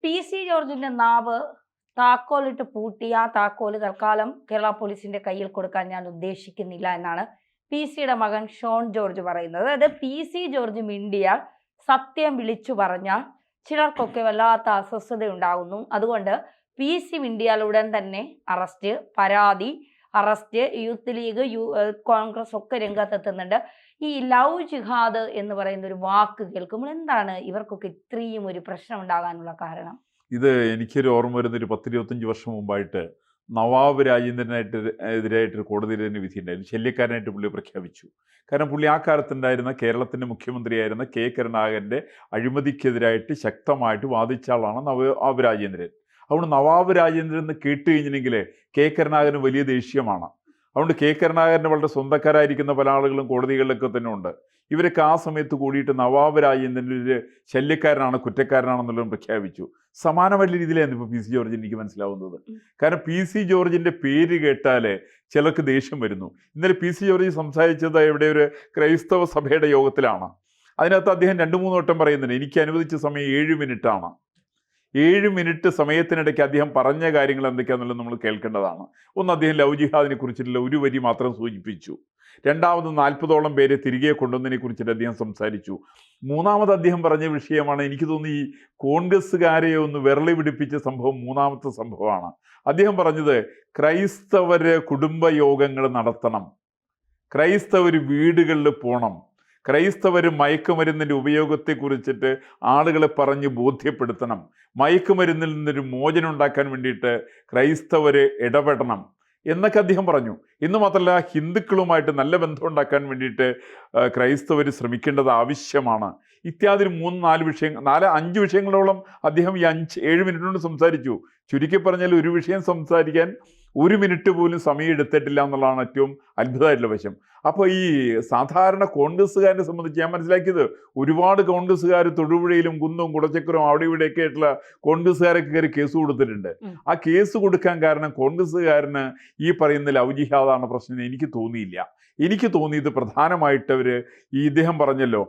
PC. ജോർജിന്റെ നാവ് താക്കോലിട്ട് പൂട്ടി ആ താക്കോല് തൽക്കാലം കേരള പോലീസിന്റെ കയ്യിൽ കൊടുക്കാൻ ഞാൻ ഉദ്ദേശിക്കുന്നില്ല എന്നാണ് പി.സിയുടെ മകൻ ഷോൺ ജോർജ് പറയുന്നത്. അതായത് പി.സി. ജോർജ് മിണ്ടിയാൽ സത്യം വിളിച്ചു പറഞ്ഞാൽ ചിലർക്കൊക്കെ വല്ലാത്ത അസ്വസ്ഥത ഉണ്ടാകുന്നു. അതുകൊണ്ട് പി.സി. മിണ്ടിയാൽ ഉടൻ തന്നെ അറസ്റ്റ്, പരാതി, അറസ്റ്റ്. യൂത്ത് ലീഗ്, കോൺഗ്രസ് ഒക്കെ രംഗത്തെത്തുന്നുണ്ട്. ഈ ലവ് ജിഹാദ് എന്ന് പറയുന്ന ഒരു വാക്ക് കേൾക്കുമ്പോൾ എന്താണ് ഇവർക്കൊക്കെ ഇത്രയും ഒരു പ്രശ്നം ഉണ്ടാകാനുള്ള കാരണം? ഇത് എനിക്കൊരു ഓർമ്മ വരുന്നൊരു 10-25 വർഷം മുമ്പായിട്ട് നവാബ് രാജേന്ദ്രനായിട്ട് എതിരായിട്ടൊരു കോടതിയിൽ തന്നെ വിധിയുണ്ടായിരുന്നു. ശല്യക്കാരനായിട്ട് പുള്ളി പ്രഖ്യാപിച്ചു. കാരണം പുള്ളി ആ കാലത്തുണ്ടായിരുന്ന കേരളത്തിൻ്റെ മുഖ്യമന്ത്രിയായിരുന്ന കെ കരുണാകരൻ്റെ അഴിമതിക്കെതിരായിട്ട് ശക്തമായിട്ട് വാദിച്ച ആളാണ് നവാബ് രാജേന്ദ്രൻ. അതുകൊണ്ട് നവാബ് രാജേന്ദ്രൻ എന്ന് കേട്ട് കഴിഞ്ഞിട്ടുണ്ടെങ്കിൽ കെ കരുണാകരന് വലിയ ദേഷ്യമാണ്. അതുകൊണ്ട് കെ കരുണാകരന് വളരെ സ്വന്തക്കാരായിരിക്കുന്ന പല ആളുകളും കോടതികളിലൊക്കെ തന്നെ ഉണ്ട്. ഇവരൊക്കെ ആ സമയത്ത് കൂടിയിട്ട് നവാബ് രാജേന്ദ്രൻ്റെ ഒരു ശല്യക്കാരനാണ്, കുറ്റക്കാരനാണെന്നുള്ളതും പ്രഖ്യാപിച്ചു. സമാനമായിട്ടുള്ള രീതിയിലാണ് ഇപ്പോൾ പി.സി. ജോർജ് എനിക്ക് മനസ്സിലാവുന്നത്. കാരണം പി.സി. ജോർജിൻ്റെ പേര് കേട്ടാൽ ചിലർക്ക് ദേഷ്യം വരുന്നു. ഇന്നലെ പി.സി. ജോർജ് സംസാരിച്ചത് ഇവിടെ ഒരു ക്രൈസ്തവ സഭയുടെ യോഗത്തിലാണ്. അതിനകത്ത് അദ്ദേഹം 2-3 വട്ടം പറയുന്നുണ്ട്, എനിക്ക് അനുവദിച്ച സമയം 7 മിനിറ്റാണ്. 7 മിനിറ്റ് സമയത്തിനിടയ്ക്ക് അദ്ദേഹം പറഞ്ഞ കാര്യങ്ങൾ എന്തൊക്കെയാണെന്നുള്ളത് നമ്മൾ കേൾക്കേണ്ടതാണ്. ഒന്ന്, അദ്ദേഹം ലവ് ജിഹാദിനെ കുറിച്ചിട്ടുള്ള ഒരു വരി മാത്രം സൂചിപ്പിച്ചു. രണ്ടാമത് 40ഓളം പേരെ തിരികെ കൊണ്ടുവന്നതിനെ കുറിച്ചിട്ട് അദ്ദേഹം സംസാരിച്ചു. മൂന്നാമത് അദ്ദേഹം പറഞ്ഞ വിഷയമാണ്, എനിക്ക് തോന്നുന്നു ഈ കോൺഗ്രസ്സുകാരെ ഒന്ന് വിരളി പിടിപ്പിച്ച സംഭവം മൂന്നാമത്തെ സംഭവമാണ്. അദ്ദേഹം പറഞ്ഞത് ക്രൈസ്തവര് കുടുംബയോഗങ്ങൾ നടത്തണം, ക്രൈസ്തവർ വീടുകളിൽ പോകണം, ക്രൈസ്തവർ മയക്കുമരുന്നിൻ്റെ ഉപയോഗത്തെക്കുറിച്ചിട്ട് ആളുകളെ പറഞ്ഞ് ബോധ്യപ്പെടുത്തണം, മയക്കുമരുന്നിൽ നിന്നൊരു മോചനം ഉണ്ടാക്കാൻ വേണ്ടിയിട്ട് ക്രൈസ്തവർ ഇടപെടണം എന്നൊക്കെ അദ്ദേഹം പറഞ്ഞു. ഇന്ന് മാത്രമല്ല, ഹിന്ദുക്കളുമായിട്ട് നല്ല ബന്ധം ഉണ്ടാക്കാൻ വേണ്ടിയിട്ട് ക്രൈസ്തവർ ശ്രമിക്കേണ്ടത് ആവശ്യമാണ്. ഇത്യാദി 3-4 വിഷയങ്ങൾ, 4-5 വിഷയങ്ങളോളം അദ്ദേഹം ഈ 7 മിനിറ്റ് കൊണ്ട് സംസാരിച്ചു. ചുരുക്കി പറഞ്ഞാൽ ഒരു വിഷയം സംസാരിക്കാൻ 1 മിനിറ്റ് പോലും സമയം എടുത്തിട്ടില്ല എന്നുള്ളതാണ് ഏറ്റവും അത്ഭുതമായിട്ടുള്ള വശം. അപ്പോൾ ഈ സാധാരണ കോൺഗ്രസ്സുകാരനെ സംബന്ധിച്ച് ഞാൻ മനസ്സിലാക്കിയത്, ഒരുപാട് കോൺഗ്രസ്സുകാർ തൊടുപുഴയിലും കുന്നും കുടച്ചക്കരും അവിടെ ഇവിടെയൊക്കെ ആയിട്ടുള്ള കോൺഗ്രസ്സുകാരൊക്കെ കയറി കേസ് കൊടുത്തിട്ടുണ്ട്. ആ കേസ് കൊടുക്കാൻ കാരണം കോൺഗ്രസ്സുകാരന് ഈ പറയുന്ന ലവ് ജിഹാദാണ് പ്രശ്നം എനിക്ക് തോന്നിയില്ല. എനിക്ക് തോന്നിയത് പ്രധാനമായിട്ട് ഇദ്ദേഹം പറഞ്ഞല്ലോ,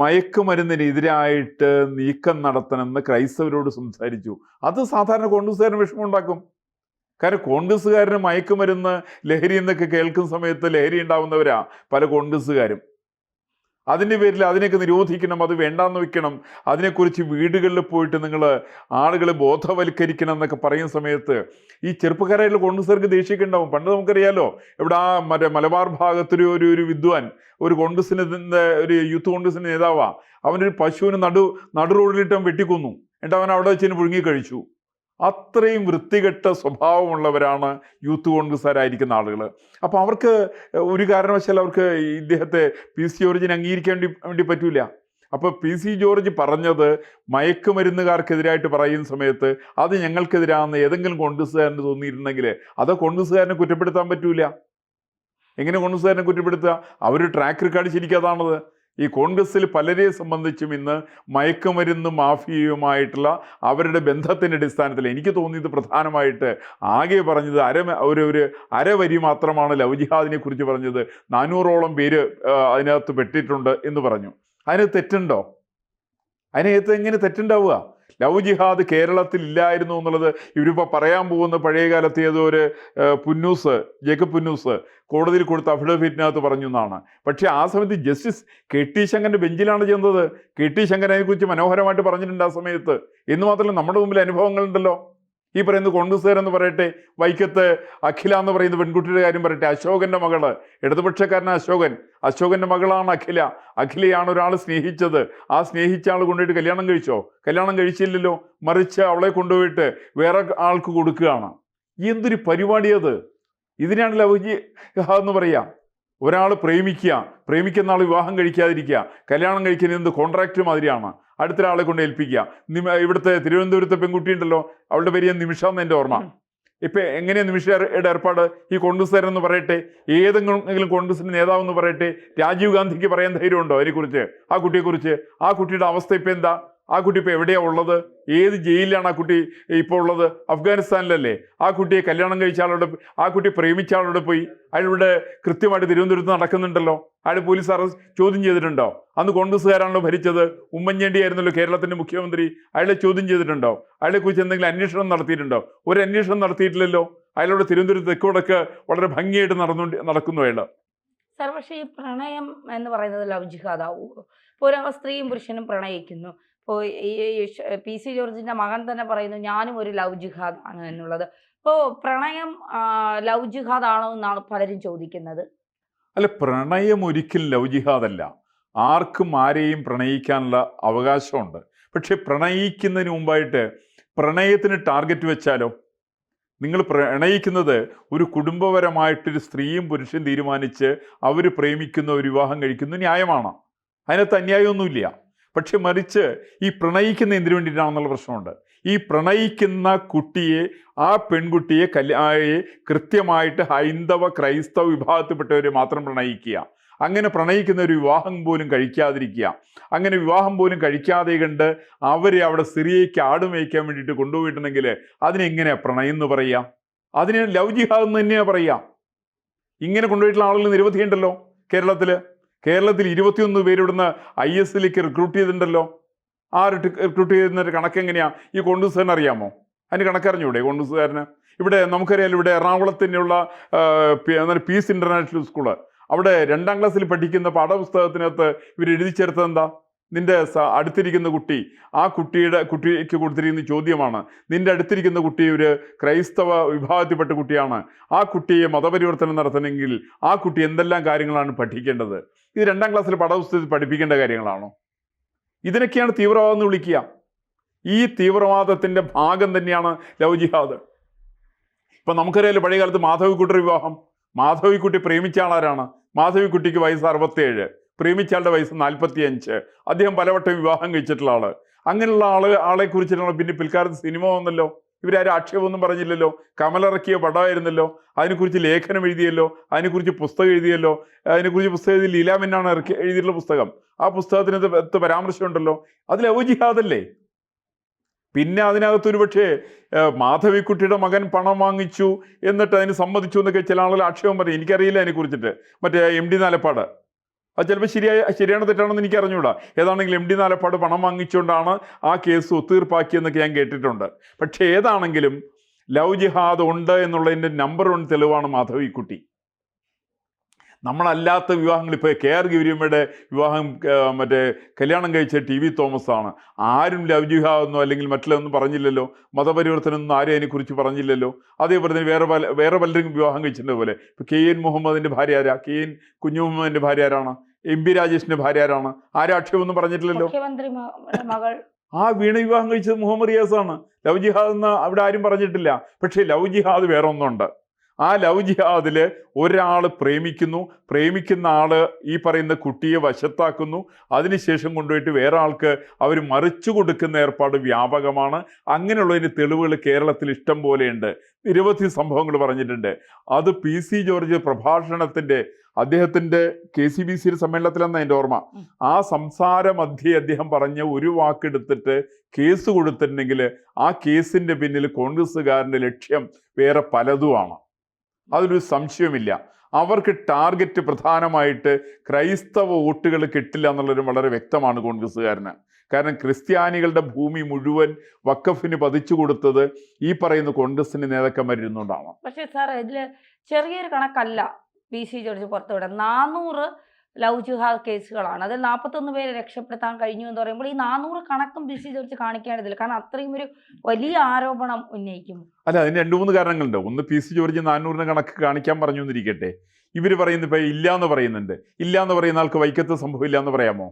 മയക്കുമരുന്നിനെതിരായിട്ട് നീക്കം നടത്തണമെന്ന് ക്രൈസ്തവരോട് സംസാരിച്ചു. അത് സാധാരണ കോൺഗ്രസ്സുകാരന് വിഷമം ഉണ്ടാക്കും. കാരണം കോൺഗ്രസ്സുകാരന് മയക്കുമരുന്ന്, ലഹരി എന്നൊക്കെ കേൾക്കുന്ന സമയത്ത് ലഹരി ഉണ്ടാവുന്നവരാ പല കോൺഗ്രസ്സുകാരും. അതിൻ്റെ പേരിൽ അതിനെയൊക്കെ നിരോധിക്കണം, അത് വേണ്ടാന്ന് വെക്കണം, അതിനെക്കുറിച്ച് വീടുകളിൽ പോയിട്ട് നിങ്ങൾ ആളുകളെ ബോധവൽക്കരിക്കണം എന്നൊക്കെ പറയുന്ന സമയത്ത് ഈ ചെറുപ്പക്കാരായിട്ടുള്ള കോൺഗ്രസ്സുകാർക്ക് ദേഷ്യമൊക്കെ ഉണ്ടാവും. പണ്ട് നമുക്കറിയാലോ, ഇവിടെ ആ മലബാർ ഭാഗത്തൊരു ഒരു വിദ്വാൻ, ഒരു കോൺഗ്രസിൻ്റെ ഒരു യൂത്ത് കോൺഗ്രസിൻ്റെ നേതാവാ, അവനൊരു പശുവിന് നടു റോഡിലിട്ട് അവൻ വെട്ടിക്കൊന്നു. എന്നിട്ട് അവൻ അവിടെ വെച്ച് പുഴുങ്ങി കഴിച്ചു. അത്രയും വൃത്തികെട്ട സ്വഭാവമുള്ളവരാണ് യൂത്ത് കോൺഗ്രസ്സുകാരായിരിക്കുന്ന ആളുകൾ. അപ്പോൾ അവർക്ക് ഒരു കാരണവശാൽ അവർക്ക് ഇദ്ദേഹത്തെ പി.സി. ജോർജിനെ അംഗീകരിക്കാൻ വേണ്ടി പറ്റൂല. അപ്പോൾ പി.സി. ജോർജ് പറഞ്ഞത് മയക്കുമരുന്നുകാർക്കെതിരായിട്ട് പറയുന്ന സമയത്ത് അത് ഞങ്ങൾക്കെതിരാണെന്ന് ഏതെങ്കിലും കോൺഗ്രസ്സുകാരന് തോന്നിയിട്ടുണ്ടെങ്കിൽ അത് കോൺഗ്രസ്സുകാരനെ കുറ്റപ്പെടുത്താൻ പറ്റൂല. എങ്ങനെ കോൺഗ്രസ്സുകാരനെ കുറ്റപ്പെടുത്തുക? അവർ ട്രാക്ക് റെക്കോർഡ് ശരിക്കാതാണത്. ഈ കോൺഗ്രസ്സിൽ പലരെ സംബന്ധിച്ചും ഇന്ന് മയക്കുമരുന്ന് മാഫിയയുമായിട്ടുള്ള അവരുടെ ബന്ധത്തിൻ്റെ അടിസ്ഥാനത്തിൽ എനിക്ക് തോന്നിയത് പ്രധാനമായിട്ട് ആകെ പറഞ്ഞത് ഒരു അരവരി മാത്രമാണ് ലവ് ജിഹാദിനെ കുറിച്ച് പറഞ്ഞത്. 400ഓളം പേര് അതിനകത്ത് പെട്ടിട്ടുണ്ട് എന്ന് പറഞ്ഞു. അതിന് തെറ്റുണ്ടോ? അതിനകത്ത് എങ്ങനെ തെറ്റുണ്ടാവുക? ലവ് ജിഹാദ് കേരളത്തിൽ ഇല്ലായിരുന്നു എന്നുള്ളത് ഇവരിപ്പോൾ പറയാൻ പോകുന്ന പഴയകാലത്ത് ഏതോ ഒരു ജേക്കബ് പുന്നൂസ് കോടതിയിൽ കൊടുത്ത അഫിഡവിറ്റിനകത്ത് പറഞ്ഞു എന്നാണ്. പക്ഷേ ആ സമയത്ത് ജസ്റ്റിസ് കെ.ടി. ശങ്കരൻ്റെ ബെഞ്ചിലാണ് ചെന്നത്. കെ.ടി. ശങ്കരൻ അതിനെക്കുറിച്ച് മനോഹരമായിട്ട് പറഞ്ഞിട്ടുണ്ട് ആ സമയത്ത്. എന്ന് മാത്രമല്ല, നമ്മുടെ മുമ്പിൽ അനുഭവങ്ങളുണ്ടല്ലോ. ഈ പറയുന്ന കോൺഗ്രസ്സുകാരെന്ന് പറയട്ടെ, വൈക്കത്ത് അഖില എന്ന് പറയുന്ന പെൺകുട്ടിയുടെ കാര്യം പറയട്ടെ, അശോകൻ്റെ മകള്, ഇടതുപക്ഷക്കാരനാണ് അശോകൻ്റെ മകളാണ് അഖില. അഖിലയാണ് ഒരാൾ സ്നേഹിച്ചത്. ആ സ്നേഹിച്ച ആൾ കൊണ്ടുപോയിട്ട് കല്യാണം കഴിച്ചോ? കല്യാണം കഴിച്ചില്ലല്ലോ. മറിച്ച് അവളെ കൊണ്ടുപോയിട്ട് വേറെ ആൾക്ക് കൊടുക്കുകയാണ്. എന്തൊരു പരിപാടിയത്! ഇതിനാണ് ലവ് ജിഹാദ് എന്ന് പറയുക. ഒരാൾ പ്രേമിക്കുന്ന ആൾ വിവാഹം കഴിക്കാതിരിക്കുക, കല്യാണം കഴിക്കുന്നത് എന്ത് കോൺട്രാക്റ്റ് മാതിരിയാണ്. അടുത്തൊരാളെ കൊണ്ട് ഏൽപ്പിക്കുക. ഇവിടുത്തെ തിരുവനന്തപുരത്തെ പെൺകുട്ടി ഉണ്ടല്ലോ, അവളുടെ പേര് നിമിഷ എന്ന് എൻ്റെ ഓർമ്മ. ഇപ്പം എങ്ങനെയാണ് നിമിഷയുടെ ഏർപ്പാട്? ഈ കോൺഗ്രസ്സുകാരെന്ന് പറയട്ടെ, ഏതെങ്കിലും കോൺഗ്രസിൻ്റെ നേതാവെന്ന് പറയട്ടെ, രാജീവ് ഗാന്ധിക്ക് പറയാൻ ധൈര്യമുണ്ടോ അതിനെക്കുറിച്ച്, ആ കുട്ടിയെക്കുറിച്ച്? ആ കുട്ടിയുടെ അവസ്ഥ ഇപ്പം എന്താ? ആ കുട്ടി ഇപ്പോൾ എവിടെയാണ് ഉള്ളത്? ഏത് ജയിലിലാണ് ആ കുട്ടി ഇപ്പോൾ ഉള്ളത്? അഫ്ഗാനിസ്ഥാനിലല്ലേ? ആ കുട്ടിയെ കല്യാണം കഴിച്ച ആളോട്, ആ കുട്ടി പ്രേമിച്ച ആളോട് പോയി അയാളിവിടെ കൃത്യമായിട്ട് തിരുവനന്തപുരത്ത് നടക്കുന്നുണ്ടല്ലോ. അയാൾ പോലീസ് ചോദ്യം ചെയ്തിട്ടുണ്ടോ? അന്ന് കോൺഗ്രസ്സുകാരാണല്ലോ ഭരിച്ചത്. ഉമ്മൻചാണ്ടി ആയിരുന്നല്ലോ കേരളത്തിന്റെ മുഖ്യമന്ത്രി. അയാളെ ചോദ്യം ചെയ്തിട്ടുണ്ടോ? അയാളെ കുറിച്ച് എന്തെങ്കിലും അന്വേഷണം നടത്തിയിട്ടുണ്ടോ? ഒരു അന്വേഷണം നടത്തിയിട്ടില്ലല്ലോ. അയാളോട് തിരുവനന്തപുരത്ത് തെക്കോടൊക്കെ വളരെ ഭംഗിയായിട്ട് നടക്കുന്നു അയാൾ. സാർ, പക്ഷേ ഈ പ്രണയം എന്ന് പറയുന്നത് ലവ് ജിഹാദാവൂ? ഇപ്പോൾ ഒരു സ്ത്രീയും പുരുഷനും പ്രണയിക്കുന്നു. ഇപ്പോൾ പി സി ജോർജിന്റെ മകൻ തന്നെ പറയുന്നു ഞാനും ഒരു ലവ് ജിഹാദ് ആണ് എന്നുള്ളത്. ഇപ്പോൾ പ്രണയം ലവ് ജിഹാദ് ആണോ എന്നാണ് പലരും ചോദിക്കുന്നത്. അല്ല, പ്രണയം ഒരിക്കലും ലവ് ജിഹാദല്ല. ആർക്കും ആരെയും പ്രണയിക്കാനുള്ള അവകാശമുണ്ട്. പക്ഷെ പ്രണയിക്കുന്നതിന് മുമ്പായിട്ട് പ്രണയത്തിന് ടാർഗറ്റ് വെച്ചാലോ? നിങ്ങൾ പ്രണയിക്കുന്നത് ഒരു കുടുംബപരമായിട്ടൊരു സ്ത്രീയും പുരുഷനും തീരുമാനിച്ച് അവർ പ്രേമിക്കുന്ന ഒരു വിവാഹം കഴിക്കുന്നു, ന്യായമാണ്. അതിനകത്ത് അന്യായമൊന്നുമില്ല. പക്ഷെ മറിച്ച് ഈ പ്രണയിക്കുന്ന എന്തിനു വേണ്ടിയിട്ടാണെന്നുള്ള പ്രശ്നമുണ്ട്. ഈ പ്രണയിക്കുന്ന കുട്ടിയെ, ആ പെൺകുട്ടിയെ കൃത്യമായിട്ട് ഹൈന്ദവ ക്രൈസ്തവ വിഭാഗത്തിൽപ്പെട്ടവരെ മാത്രം പ്രണയിക്കുക. അങ്ങനെ പ്രണയിക്കുന്ന ഒരു വിവാഹം പോലും കഴിക്കാതിരിക്കുക. അങ്ങനെ വിവാഹം പോലും കഴിക്കാതെ കണ്ട് അവരെ അവിടെ സിറിയയ്ക്ക് ആട് മേയ്ക്കാൻ വേണ്ടിയിട്ട് കൊണ്ടുപോയിട്ടുണ്ടെങ്കിൽ അതിനെങ്ങനെയാണ് പ്രണയം എന്ന് പറയാം? അതിന് ലവ് ജിഹാദ് എന്ന് തന്നെയാണ് പറയാം. ഇങ്ങനെ കൊണ്ടുപോയിട്ടുള്ള ആളുകൾ നിരവധിയുണ്ടല്ലോ കേരളത്തിൽ. 21 പേര് ഇവിടുന്ന് IS-ലേക്ക് റിക്രൂട്ട് ചെയ്തിട്ടുണ്ടല്ലോ. ആ റിക്രൂട്ട് ചെയ്യുന്നൊരു കണക്ക് എങ്ങനെയാണ്? ഈ കോൺഗ്രസ്സുകാരന് അറിയാമോ? അതിന് കണക്കറിഞ്ഞൂടെ കോൺഗ്രസ്സുകാരന്? ഇവിടെ നമുക്കറിയാലോ, ഇവിടെ എറണാകുളത്തിനുള്ള പീസ് ഇന്റർനാഷണൽ സ്കൂള്, അവിടെ 2ാം ക്ലാസ്സിൽ പഠിക്കുന്ന പാഠപുസ്തകത്തിനകത്ത് ഇവർ എഴുതി ചേർത്തത് എന്താ? നിന്റെ അടുത്തിരിക്കുന്ന കുട്ടി, ആ കുട്ടിക്ക് കൊടുത്തിരിക്കുന്ന ചോദ്യമാണ്, നിന്റെ അടുത്തിരിക്കുന്ന കുട്ടി ഒരു ക്രൈസ്തവ വിഭാഗത്തിൽപ്പെട്ട കുട്ടിയാണ്, ആ കുട്ടിയെ മതപരിവർത്തനം നടത്തണമെങ്കിൽ ആ കുട്ടി എന്തെല്ലാം കാര്യങ്ങളാണ് പഠിക്കേണ്ടത്? ഇത് 2ാം ക്ലാസ്സിൽ പാഠപുസ്തകത്തിൽ പഠിപ്പിക്കേണ്ട കാര്യങ്ങളാണോ? ഇതിനൊക്കെയാണ് തീവ്രവാദം എന്ന് വിളിക്കുക. ഈ തീവ്രവാദത്തിന്റെ ഭാഗം തന്നെയാണ് ലവ് ജിഹാദ്. ഇപ്പൊ നമുക്കറിയാലോ, പഴയ കാലത്ത് മാധവിക്കുട്ടിയുടെ വിവാഹം. മാധവിക്കുട്ടി പ്രേമിച്ച ആളാരാണ്? മാധവിക്കുട്ടിക്ക് വയസ്സ് 67, പ്രേമിച്ചയാളുടെ വയസ്സ് 45. അദ്ദേഹം പലവട്ടം വിവാഹം കഴിച്ചിട്ടുള്ള ആള്. അങ്ങനെയുള്ള ആളെ കുറിച്ചിട്ടാണ് പിന്നെ പിൽക്കാലത്ത് സിനിമ വന്നല്ലോ. ഇവരാരും ആക്ഷേപമൊന്നും പറഞ്ഞില്ലല്ലോ. കമലിറക്കിയ പടമായിരുന്നല്ലോ. അതിനെക്കുറിച്ച് ലേഖനം എഴുതിയല്ലോ, അതിനെക്കുറിച്ച് പുസ്തകം എഴുതിയല്ലോ. അതിനെക്കുറിച്ച് പുസ്തകം എഴുതി ലീലാമിന്നാണ് എഴുതിയിട്ടുള്ള പുസ്തകം. ആ പുസ്തകത്തിനകത്ത് പരാമർശമുണ്ടല്ലോ. അത് ലവ് ജിഹാദല്ലേ? പിന്നെ അതിനകത്തൊരു പക്ഷേ മാധവിക്കുട്ടിയുടെ മകൻ പണം വാങ്ങിച്ചു എന്നിട്ട് അതിന് സമ്മതിച്ചു എന്നൊക്കെ ചില ആളുകൾ ആക്ഷേപം പറയും. എനിക്കറിയില്ല അതിനെക്കുറിച്ചിട്ട്. മറ്റേ MD നാലപ്പാട്, അത് ചിലപ്പോൾ ശരിയാണോ തെറ്റാണെന്ന് എനിക്ക് അറിഞ്ഞൂടാ. ഏതാണെങ്കിലും MD നാലപ്പാട് പണം വാങ്ങിച്ചുകൊണ്ടാണ് ആ കേസ് ഒത്തീർപ്പാക്കിയെന്നൊക്കെ ഞാൻ കേട്ടിട്ടുണ്ട്. പക്ഷെ ഏതാണെങ്കിലും ലവ് ജിഹാദ് ഉണ്ട് എന്നുള്ളതിൻ്റെ നമ്പർ 1 തെളിവാണ് മാധവിക്കുട്ടി. നമ്മളല്ലാത്ത വിവാഹങ്ങൾ, ഇപ്പോൾ KR ഗൗരിയമ്മയുടെ വിവാഹം മറ്റേ കല്യാണം കഴിച്ച TV തോമസ് ആണ്. ആരും ലവ് ജിഹാദെന്നോ അല്ലെങ്കിൽ മറ്റുള്ളതൊന്നും പറഞ്ഞില്ലല്ലോ. മതപരിവർത്തനമൊന്നും ആരും അതിനെക്കുറിച്ച് പറഞ്ഞില്ലല്ലോ. അതേപോലെ തന്നെ വേറെ പലരും വിവാഹം കഴിച്ചിട്ടുണ്ട് പോലെ. ഇപ്പോൾ KN മുഹമ്മദിന്റെ ഭാര്യ ആരാ? KN കുഞ്ഞുമുഹമ്മദിന്റെ ഭാര്യ ആരാണ്? MB രാജേഷിന്റെ ഭാര്യ ആരാണ്? ആരും ആക്ഷേപമൊന്നും പറഞ്ഞിട്ടില്ലല്ലോ. മകൾ ആ വീണ വിവാഹം കഴിച്ചത് മുഹമ്മദ് റിയാസാണ്. ലവ് ജിഹാദ് എന്ന് അവിടെ ആരും പറഞ്ഞിട്ടില്ല. പക്ഷേ ലവ് ജിഹാദ് വേറെ ഒന്നുണ്ട്. ആ ലവ് ജിഹാദിൽ ഒരാൾ പ്രേമിക്കുന്ന ആള് ഈ പറയുന്ന കുട്ടിയെ വശത്താക്കുന്നു, അതിനുശേഷം കൊണ്ടുപോയിട്ട് വേറെ ആൾക്ക് അവർ മറിച്ചു കൊടുക്കുന്ന ഏർപ്പാട് വ്യാപകമാണ്. അങ്ങനെയുള്ളതിന് തെളിവുകൾ കേരളത്തിൽ ഇഷ്ടം പോലെയുണ്ട്. നിരവധി സംഭവങ്ങൾ പറഞ്ഞിട്ടുണ്ട്. അത് PC ജോർജ് പ്രഭാഷണത്തിന്റെ, അദ്ദേഹത്തിന്റെ KCBC സമ്മേളനത്തിലെന്ന എൻ്റെ ഓർമ്മ, ആ സംസാര മധ്യേ അദ്ദേഹം പറഞ്ഞ ഒരു വാക്കെടുത്തിട്ട് കേസ് കൊടുത്തിട്ടുണ്ടെങ്കിൽ ആ കേസിന്റെ പിന്നിൽ കോൺഗ്രസ്സുകാരന്റെ ലക്ഷ്യം വേറെ പലതുമാണ്. അതിലൊരു സംശയമില്ല. അവർക്ക് ടാർഗറ്റ് പ്രധാനമായിട്ട് ക്രൈസ്തവ വോട്ടുകൾ കിട്ടില്ല എന്നുള്ളൊരു വളരെ വ്യക്തമാണ് കോൺഗ്രസ്സുകാരന്. കാരണം ക്രിസ്ത്യാനികളുടെ ഭൂമി മുഴുവൻ വഖഫിന് പതിച്ചു കൊടുത്തത് ഈ പറയുന്ന കോൺഗ്രസിന്റെ നേതാക്കന്മാരിരുന്നുകൊണ്ടാണ്. പക്ഷേ സാർ, ഇതില് ചെറിയൊരു കണക്കല്ല PC ജോർജ് പുറത്തുവിട. 400 ലവ് ജിഹാദ് കേസുകളാണ്. അതിൽ 41 പേരെ രക്ഷപ്പെടുത്താൻ കഴിഞ്ഞു എന്ന് പറയുമ്പോൾ ഈ 400 കണക്കും PC ജോർജ് കാണിക്കേണ്ടതില്ല. കാരണം അത്രയും ഒരു വലിയ ആരോപണം ഉന്നയിക്കും. അല്ല, അതിന് 2-3 കാരണങ്ങളുണ്ട്. ഒന്ന്, PC ജോർജ് 400 കണക്ക് കാണിക്കാൻ പറഞ്ഞു എന്നിരിക്കട്ടെ. ഇവർ പറയുന്നത് ഇപ്പം ഇല്ല എന്ന് പറയുന്നുണ്ട്. ഇല്ല എന്ന് പറയുന്ന ആൾക്ക് വൈക്കത്ത് സംഭവം ഇല്ല എന്ന് പറയാമോ?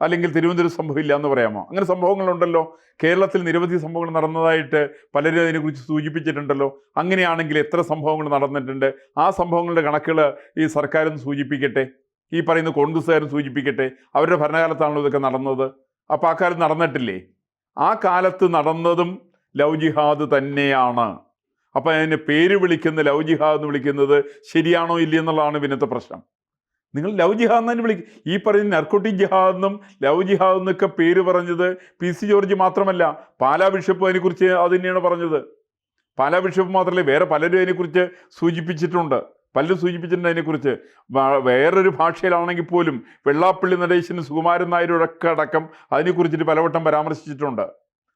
അല്ലെങ്കിൽ തിരുവനന്തപുരം സംഭവം ഇല്ല എന്ന് പറയാമോ? അങ്ങനെ സംഭവങ്ങളുണ്ടല്ലോ. കേരളത്തിൽ നിരവധി സംഭവങ്ങൾ നടന്നതായിട്ട് പലരും അതിനെക്കുറിച്ച് സൂചിപ്പിച്ചിട്ടുണ്ടല്ലോ. അങ്ങനെയാണെങ്കിൽ എത്ര സംഭവങ്ങൾ നടന്നിട്ടുണ്ട്? ആ സംഭവങ്ങളുടെ കണക്കുകൾ ഈ സർക്കാരൊന്ന് സൂചിപ്പിക്കട്ടെ, ഈ പറയുന്ന കോൺഗ്രസ്സുകാരും സൂചിപ്പിക്കട്ടെ. അവരുടെ ഭരണകാലത്താണല്ലോ ഇതൊക്കെ നടന്നത്. അപ്പോൾ ആ കാലത്ത് നടന്നിട്ടില്ലേ? ആ കാലത്ത് നടന്നതും ലവ് ജിഹാദ് തന്നെയാണ്. അപ്പം അതിന് പേര് വിളിക്കുന്ന ലവ് ജിഹാദ് എന്ന് വിളിക്കുന്നത് ശരിയാണോ ഇല്ലയെന്നുള്ളതാണ് പിന്നത്തെ പ്രശ്നം. നിങ്ങൾ ലവ് ജിഹാദ് തന്നെ വിളിക്കും. ഈ പറയുന്ന നർക്കോട്ടിക് ജിഹാദ് എന്നും ലവ് ജിഹാദ് എന്നൊക്കെ പേര് പറഞ്ഞത് PC ജോർജ് മാത്രമല്ല, പാലാ ബിഷപ്പ് അതിനെക്കുറിച്ച് അത് തന്നെയാണ് പറഞ്ഞത്. പാലാ ബിഷപ്പ് മാത്രമല്ല, വേറെ പലരും അതിനെക്കുറിച്ച് സൂചിപ്പിച്ചിട്ടുണ്ട്. പലരും സൂചിപ്പിച്ചിട്ടുണ്ട് അതിനെക്കുറിച്ച്. വേറൊരു ഭാഷയിലാണെങ്കിൽ പോലും വെള്ളാപ്പള്ളി നടേശനും സുകുമാരൻ നായരോടൊക്കെ അടക്കം അതിനെക്കുറിച്ചിട്ട് പലവട്ടം പരാമർശിച്ചിട്ടുണ്ട്.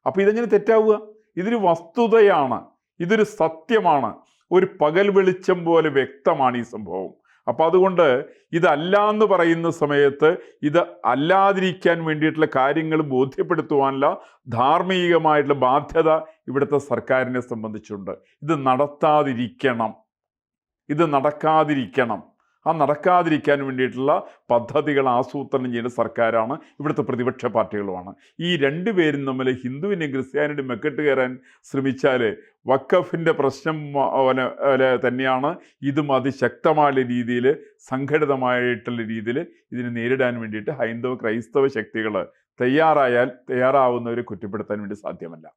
അപ്പോൾ ഇതെങ്ങനെ തെറ്റാവുക? ഇതൊരു വസ്തുതയാണ്, ഇതൊരു സത്യമാണ്, ഒരു പകൽ വെളിച്ചം പോലെ വ്യക്തമാണ് ഈ സംഭവം. അപ്പം അതുകൊണ്ട് ഇതല്ല എന്ന് പറയുന്ന സമയത്ത് ഇത് അല്ലാതിരിക്കാൻ വേണ്ടിയിട്ടുള്ള കാര്യങ്ങൾ ബോധ്യപ്പെടുത്തുവാനുള്ള ധാർമ്മികമായിട്ടുള്ള ബാധ്യത ഇവിടുത്തെ സർക്കാരിനെ സംബന്ധിച്ചുണ്ട്. ഇത് നടത്താതിരിക്കണം, ഇത് നടക്കാതിരിക്കണം. ആ നടക്കാതിരിക്കാൻ വേണ്ടിയിട്ടുള്ള പദ്ധതികൾ ആസൂത്രണം ചെയ്യുന്ന സർക്കാരാണ്, ഇവിടുത്തെ പ്രതിപക്ഷ പാർട്ടികളുമാണ്. ഈ രണ്ടുപേരും തമ്മിൽ ഹിന്ദുവിൻ്റെയും ക്രിസ്ത്യാനിയുടെയും മെക്കെട്ട് കയറാൻ ശ്രമിച്ചാൽ വഖഫിൻ്റെ പ്രശ്നം തന്നെയാണ് ഇതും അതിശക്തമായ രീതിയിൽ, സംഘടിതമായിട്ടുള്ള രീതിയിൽ ഇതിനെ നേരിടാൻ വേണ്ടിയിട്ട് ഹൈന്ദവ ക്രൈസ്തവ ശക്തികൾ തയ്യാറാവുന്നവരെ കുറ്റപ്പെടുത്താൻ വേണ്ടി സാധ്യമല്ല.